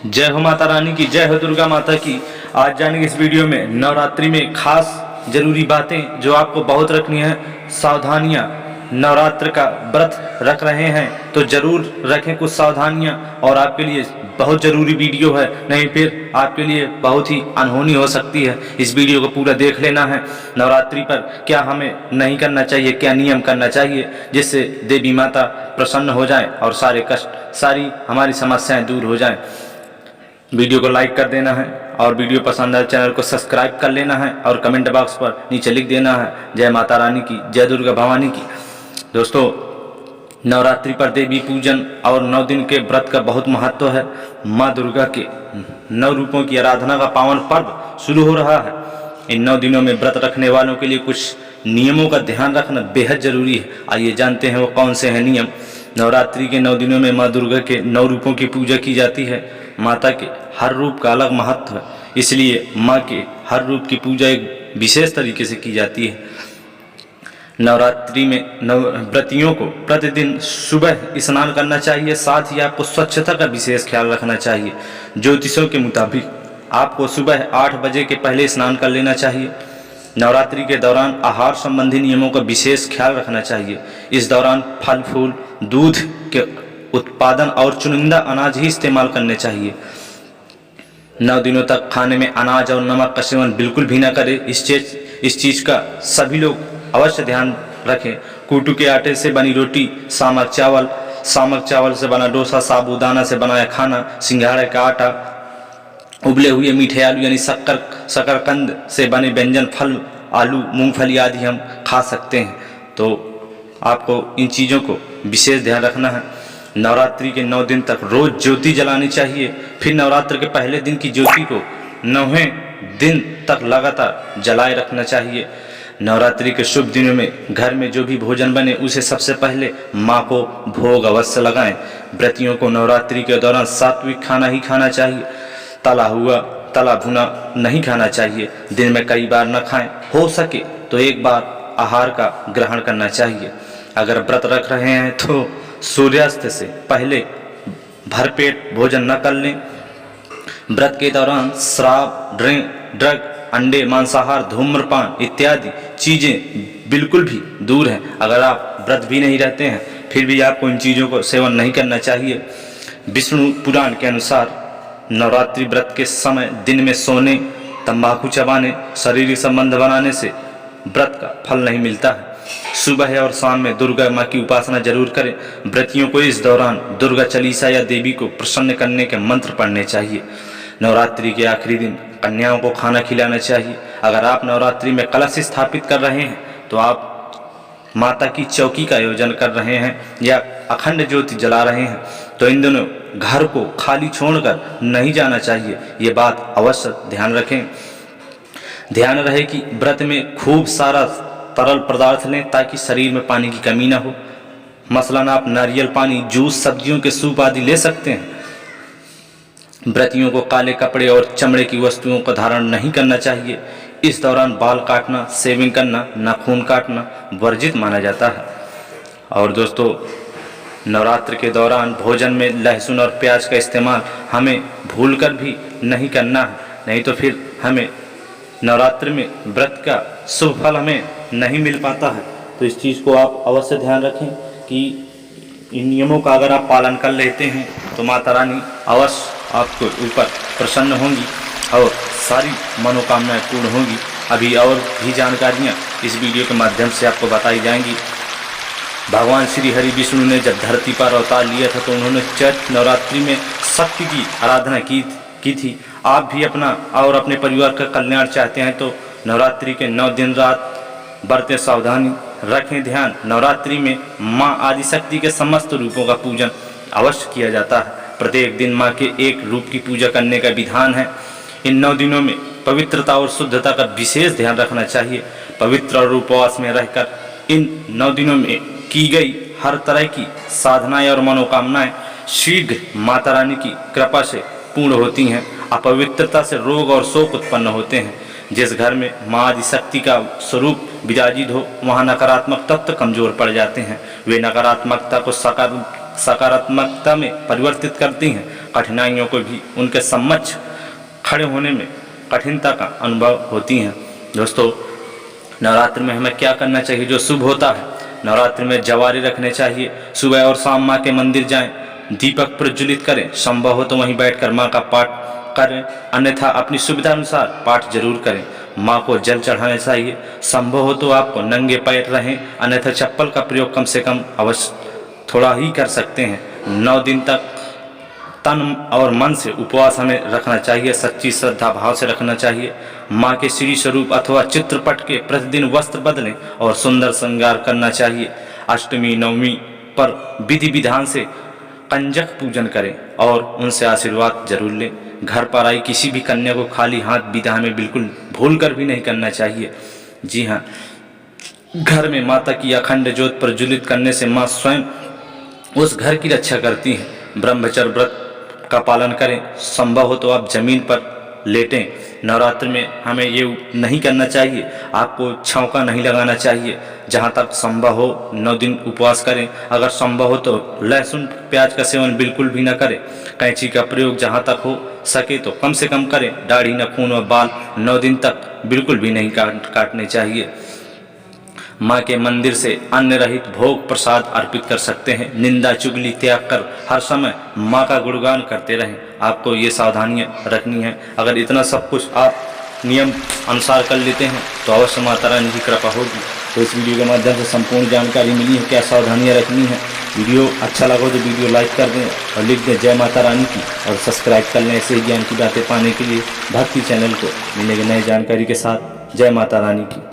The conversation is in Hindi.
जय हो माता रानी की, जय हो दुर्गा माता की। आज जानेंगे इस वीडियो में नवरात्रि में खास जरूरी बातें जो आपको बहुत रखनी है, सावधानियां। नवरात्र का व्रत रख रहे हैं तो जरूर रखें कुछ सावधानियां, और आपके लिए बहुत जरूरी वीडियो है, नहीं फिर आपके लिए बहुत ही अनहोनी हो सकती है। इस वीडियो को पूरा देख लेना है। नवरात्रि पर क्या हमें नहीं करना चाहिए, क्या नियम करना चाहिए जिससे देवी माता प्रसन्न हो जाएं और सारे कष्ट, सारी हमारी समस्याएं दूर हो जाएं। वीडियो को लाइक कर देना है और वीडियो पसंद आए चैनल को सब्सक्राइब कर लेना है और कमेंट बॉक्स पर नीचे लिख देना है जय माता रानी की, जय दुर्गा भवानी की। दोस्तों, नवरात्रि पर देवी पूजन और 9 दिन के व्रत का बहुत महत्व है। माँ दुर्गा के 9 रूपों की आराधना का पावन पर्व शुरू हो रहा है। इन 9 दिनों में व्रत रखने वालों के लिए कुछ नियमों का ध्यान रखना बेहद जरूरी है। आइए जानते हैं वो कौन से हैं नियम। नवरात्रि के 9 दिनों में माँ दुर्गा के 9 रूपों की पूजा की जाती है। माता के हर रूप का अलग महत्व है, इसलिए माँ के हर रूप की पूजा एक विशेष तरीके से की जाती है। नवरात्रि में व्रतियों को प्रतिदिन सुबह स्नान करना चाहिए, साथ ही आपको स्वच्छता का विशेष ख्याल रखना चाहिए। ज्योतिषों के मुताबिक आपको सुबह 8 बजे के पहले स्नान कर लेना चाहिए। नवरात्रि के दौरान आहार संबंधी नियमों का विशेष ख्याल रखना चाहिए। इस दौरान फल फूल, दूध के उत्पादन और चुनिंदा अनाज ही इस्तेमाल करने चाहिए। 9 दिनों तक खाने में अनाज और नमक का सेवन बिल्कुल भी न करें। इस चीज़ का सभी लोग अवश्य ध्यान रखें। कूटू के आटे से बनी रोटी, सामक चावल से बना डोसा, साबूदाना से बनाया खाना, सिंघाड़े का आटा, उबले हुए मीठे आलू यानी शकरकंद से बने व्यंजन, फल, आलू, मूंगफली आदि हम खा सकते हैं। तो आपको इन चीज़ों को विशेष ध्यान रखना है। नवरात्रि के 9 दिन तक रोज ज्योति जलानी चाहिए। फिर नवरात्र के पहले दिन की ज्योति को 9वें दिन तक लगातार जलाए रखना चाहिए। नवरात्रि के शुभ दिनों में घर में जो भी भोजन बने उसे सबसे पहले माँ को भोग अवश्य लगाएं। व्रतियों को नवरात्रि के दौरान सात्विक खाना ही खाना चाहिए। तला हुआ, तला भुना नहीं खाना चाहिए। दिन में कई बार न खाएं, हो सके तो एक बार आहार का ग्रहण करना चाहिए। अगर व्रत रख रहे हैं तो सूर्यास्त से पहले भरपेट भोजन न कर लें। व्रत के दौरान शराब, ड्रग, अंडे, मांसाहार, धूम्रपान इत्यादि चीज़ें बिल्कुल भी दूर हैं। अगर आप व्रत भी नहीं रहते हैं फिर भी आपको इन चीज़ों को सेवन नहीं करना चाहिए। विष्णु पुराण के अनुसार नवरात्रि व्रत के समय दिन में सोने, तंबाकू चबाने, शारीरिक संबंध बनाने से व्रत का फल नहीं मिलता है। सुबह और शाम में दुर्गा माँ की उपासना जरूर करें। व्रतियों को इस दौरान दुर्गा चालीसा या देवी को प्रसन्न करने के मंत्र पढ़ने चाहिए। नवरात्रि के आखिरी दिन कन्याओं को खाना खिलाना चाहिए। अगर आप नवरात्रि में कलश स्थापित कर रहे हैं तो आप माता की चौकी का आयोजन कर रहे हैं या अखंड ज्योति जला रहे हैं तो इन दोनों घर को खाली छोड़कर नहीं जाना चाहिए। ये बात अवश्य ध्यान रखें। ध्यान रहे कि व्रत में खूब सारा तरल पदार्थ लें ताकि शरीर में पानी की कमी ना हो। मसलन आप नारियल पानी, जूस, सब्जियों के सूप आदि ले सकते हैं। व्रतियों को काले कपड़े और चमड़े की वस्तुओं का धारण नहीं करना चाहिए। इस दौरान बाल काटना, शेविंग करना, नाखून काटना वर्जित माना जाता है। और दोस्तों, नवरात्र के दौरान भोजन में लहसुन और प्याज का इस्तेमाल हमें भूलकर भी नहीं करना है, नहीं तो फिर हमें नवरात्र में व्रत का शुभ फल हमें नहीं मिल पाता है। तो इस चीज़ को आप अवश्य ध्यान रखें कि इन नियमों का अगर आप पालन कर लेते हैं तो माता रानी अवश्य आपके ऊपर प्रसन्न होंगी और सारी मनोकामनाएं पूर्ण होंगी। अभी और भी जानकारियाँ इस वीडियो के माध्यम से आपको बताई जाएंगी। भगवान श्री हरि विष्णु ने जब धरती पर अवतार लिया था तो उन्होंने चैत्र नवरात्रि में शक्ति की आराधना की थी। आप भी अपना और अपने परिवार का कल्याण चाहते हैं तो नवरात्रि के 9 दिन रात बरतें, सावधानी रखें, ध्यान। नवरात्रि में माँ आदिशक्ति के समस्त रूपों का पूजन अवश्य किया जाता है। प्रत्येक दिन माँ के एक रूप की पूजा करने का विधान है। इन 9 दिनों में पवित्रता और शुद्धता का विशेष ध्यान रखना चाहिए। पवित्र और उपवास में रहकर इन 9 दिनों में की गई हर तरह की साधनाएं और मनोकामनाएं शीघ्र माता रानी की कृपा से पूर्ण होती हैं। अपवित्रता से रोग और शोक उत्पन्न होते हैं। जिस घर में माँ आदिशक्ति का स्वरूप विराजित हो वहाँ नकारात्मक तत्व कमजोर पड़ जाते हैं। वे नकारात्मकता को सकारात्मकता में परिवर्तित करती हैं। कठिनाइयों को भी उनके समक्ष खड़े होने में कठिनता का अनुभव होती हैं। दोस्तों, नवरात्रि में हमें क्या करना चाहिए जो शुभ होता है? नवरात्रि में जवारे रखने चाहिए, सुबह और शाम माँ के मंदिर जाएं, दीपक प्रज्वलित करें, संभव हो तो वहीं बैठकर माँ का पाठ करें, अन्यथा अपनी सुविधा अनुसार पाठ जरूर करें। माँ को जल चढ़ाना चाहिए, संभव हो तो आपको नंगे पैर रहें, अन्यथा चप्पल का प्रयोग कम से कम अवश्य थोड़ा ही कर सकते हैं। 9 दिन तक तन और मन से उपवास हमें रखना चाहिए, सच्ची श्रद्धा भाव से रखना चाहिए। माँ के श्री स्वरूप अथवा चित्रपट के प्रतिदिन वस्त्र बदलें और सुंदर श्रृंगार करना चाहिए। अष्टमी नवमी पर विधि विधान से कंजक पूजन करें और उनसे आशीर्वाद जरूर लें। घर पर आई किसी भी कन्या को खाली हाथ विदा में बिल्कुल भूल कर भी नहीं करना चाहिए। जी हाँ, घर में माता की अखंड ज्योत प्रज्वलित करने से माँ स्वयं उस घर की रक्षा करती हैं। ब्रह्मचर्य व्रत का पालन करें, संभव हो तो आप जमीन पर लेटें। नवरात्र में हमें ये नहीं करना चाहिए, आपको छौंका नहीं लगाना चाहिए। जहाँ तक संभव हो 9 दिन उपवास करें, अगर संभव हो तो लहसुन प्याज का सेवन बिल्कुल भी न करें। कैंची का प्रयोग जहाँ तक हो सके तो कम से कम करें। दाढ़ी नाखून व बाल 9 दिन तक बिल्कुल भी नहीं काटने चाहिए। माँ के मंदिर से अन्न रहित भोग प्रसाद अर्पित कर सकते हैं। निंदा चुगली त्याग कर हर समय माँ का गुणगान करते रहें। आपको ये सावधानियाँ रखनी है। अगर इतना सब कुछ आप नियम अनुसार कर लेते हैं तो अवश्य माता रानी की कृपा होगी। तो इस वीडियो के माध्यम से संपूर्ण जानकारी मिली है, क्या सावधानियाँ रखनी है। वीडियो अच्छा लगा तो वीडियो लाइक कर दें और लिख दें जय माता रानी की, और सब्सक्राइब कर लें ऐसे ही ज्ञान की बातें पाने के लिए भक्ति चैनल को। मिलेंगे नई जानकारी के साथ। जय माता रानी की।